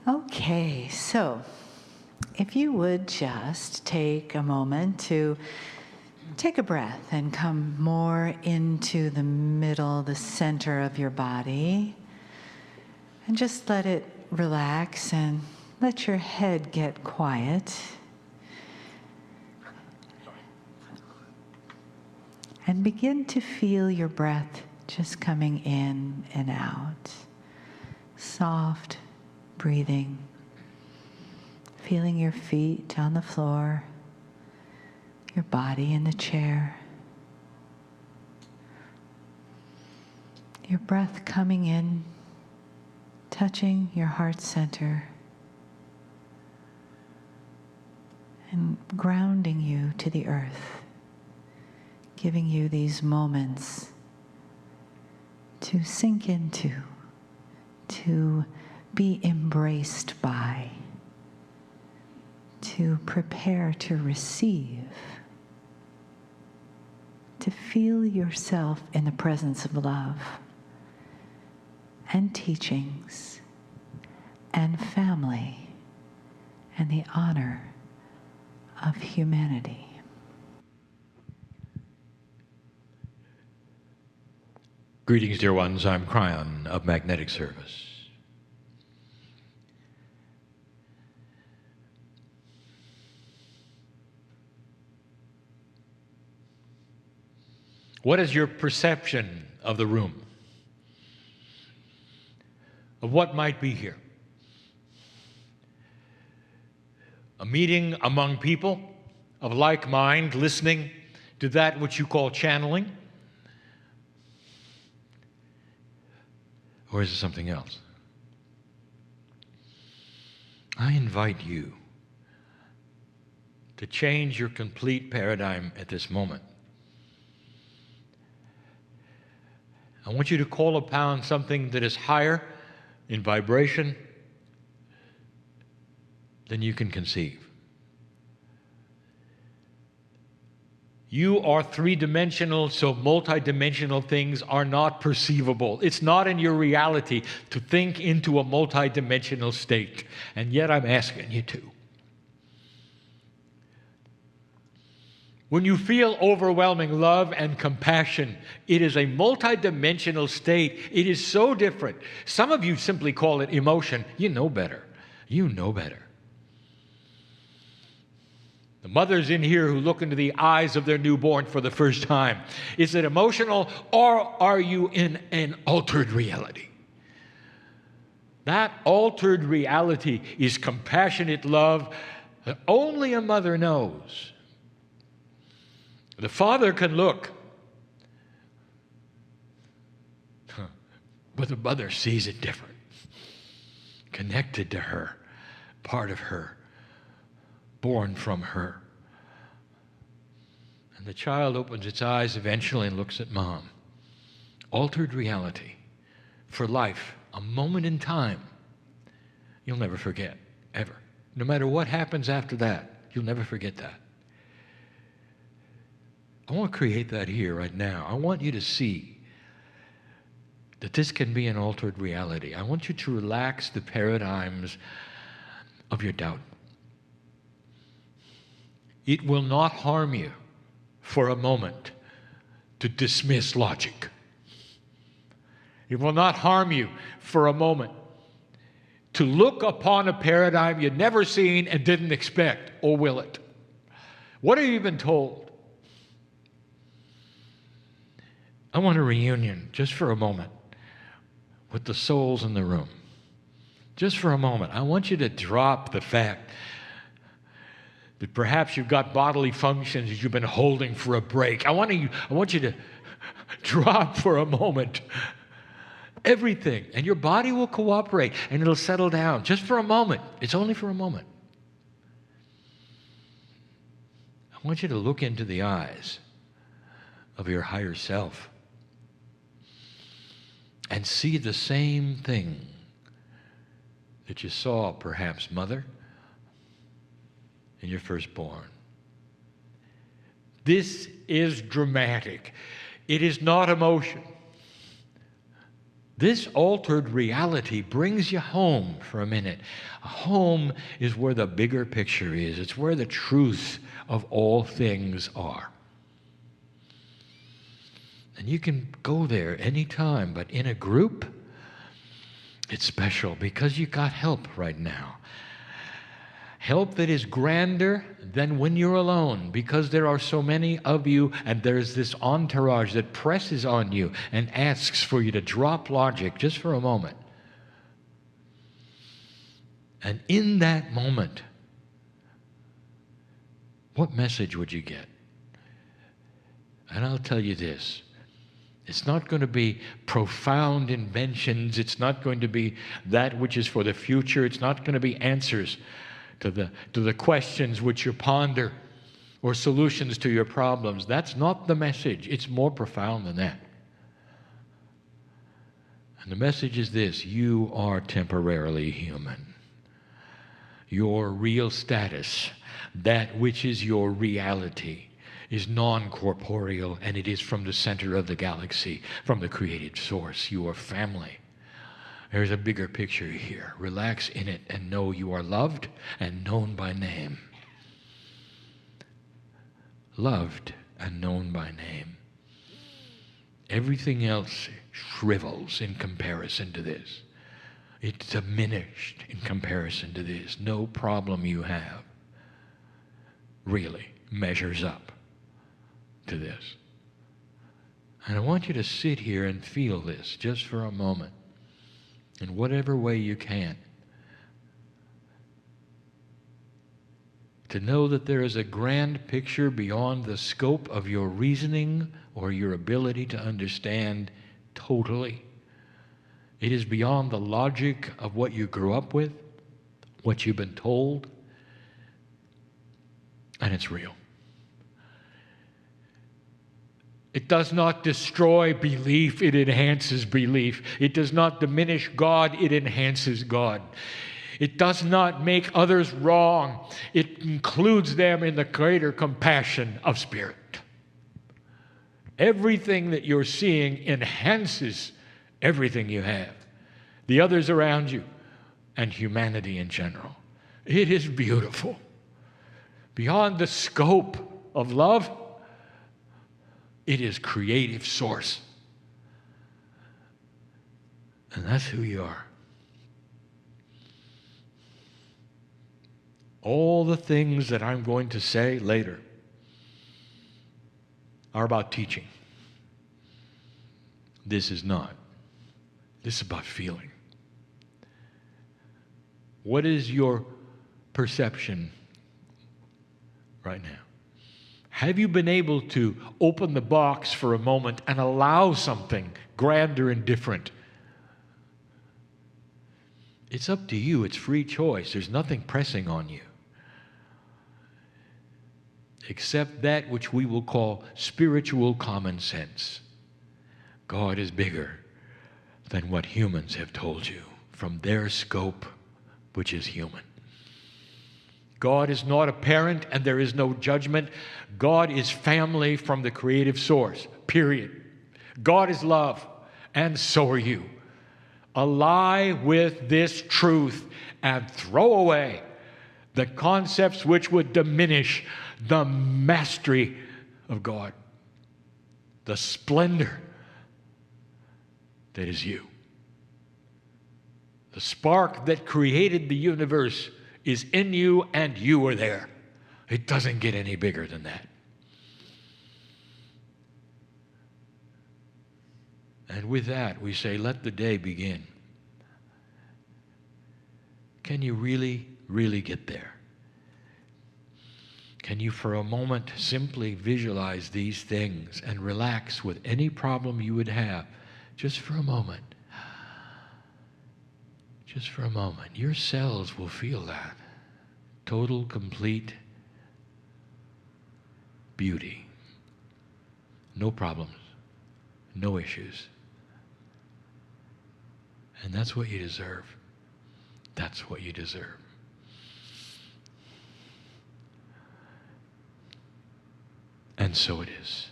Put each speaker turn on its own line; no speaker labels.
Okay, so if you would just take a moment to take a breath and come more into the middle, the center of your body, and just let it relax and let your head get quiet. And begin to feel your breath just coming in and out. Soft breathing. Feeling your feet on the floor, your body in the chair. Your breath coming in, touching your heart center, and grounding you to the earth, giving you these moments to sink into, to be embraced by, to prepare to receive, to feel yourself in the presence of love and teachings and family and the honor of humanity.
Greetings, dear ones. I'm Kryon of Magnetic Service. What is your perception of the room? Of what might be here? A meeting among people of like mind, listening to that which you call channeling? Or is it something else? I invite you to change your complete paradigm at this moment. I want you to call upon something that is higher in vibration than you can conceive. You are three-dimensional, so multidimensional things are not perceivable. It's not in your reality to think into a multidimensional state, and yet I'm asking you to. When you feel overwhelming love and compassion, it is a multidimensional state. It is so different. Some of you simply call it emotion. You know better. You know better. The mothers in here who look into the eyes of their newborn for the first time, is it emotional or are you in an altered reality? That altered reality is compassionate love that only a mother knows. The father can look, but the mother sees it different. Connected to her, part of her, born from her. And the child opens its eyes eventually and looks at mom. Altered reality for life, a moment in time you'll never forget, ever. No matter what happens after that, you'll never forget that. I want to create that here right now. I want you to see that this can be an altered reality. I want you to relax the paradigms of your doubt. It will not harm you for a moment to dismiss logic. It will not harm you for a moment to look upon a paradigm you'd never seen and didn't expect, or will it? What have you been told? I want a reunion, just for a moment, with the souls in the room. Just for a moment. I want you to drop the fact that perhaps you've got bodily functions that you've been holding for a break. I want you to drop for a moment everything, and your body will cooperate, and it'll settle down. Just for a moment. It's only for a moment. I want you to look into the eyes of your higher self and see the same thing that you saw, perhaps, mother, in your firstborn. This is dramatic. It is not emotion. This altered reality brings you home for a minute. Home is where the bigger picture is. It's where the truth of all things are. And you can go there anytime, but in a group, it's special because you got help right now. Help that is grander than when you're alone, because there are so many of you and there's this entourage that presses on you and asks for you to drop logic just for a moment. And in that moment, what message would you get? And I'll tell you this. It's not going to be profound inventions. It's not going to be that which is for the future. It's not going to be answers to the questions which you ponder or solutions to your problems. That's not the message. It's more profound than that. And the message is this: you are temporarily human. Your real status, that which is your reality, is non-corporeal, and it is from the center of the galaxy, from the created source. You are family. There's a bigger picture here. Relax in it and know you are loved and known by name. Loved and known by name. Everything else shrivels in comparison to this. It's diminished in comparison to this. No problem you have really measures up to this. And I want you to sit here and feel this just for a moment, in whatever way you can, to know that there is a grand picture beyond the scope of your reasoning or your ability to understand totally. It is beyond the logic of what you grew up with, what you've been told, and it's real. It does not destroy belief, it enhances belief. It does not diminish God, it enhances God. It does not make others wrong, it includes them in the greater compassion of spirit. Everything that you're seeing enhances everything you have, the others around you, and humanity in general. It is beautiful. Beyond the scope of love, it is creative source. And that's who you are. All the things that I'm going to say later are about teaching. This is not. This is about feeling. What is your perception right now? Have you been able to open the box for a moment and allow something grander and different? It's up to you. It's free choice. There's nothing pressing on you, except that which we will call spiritual common sense. God is bigger than what humans have told you from their scope, which is human. God is not a parent and there is no judgment. God is family from the creative source, period. God is love, and so are you. Ally with this truth and throw away the concepts which would diminish the mastery of God, the splendor that is you. The spark that created the universe is in you, and you are there. It doesn't get any bigger than that. And with that, we say, let the day begin. Can you really, really get there? Can you for a moment simply visualize these things and relax with any problem you would have just for a moment? Just for a moment. Your cells will feel that. Total, complete beauty. No problems. No issues. And that's what you deserve. That's what you deserve. And so it is.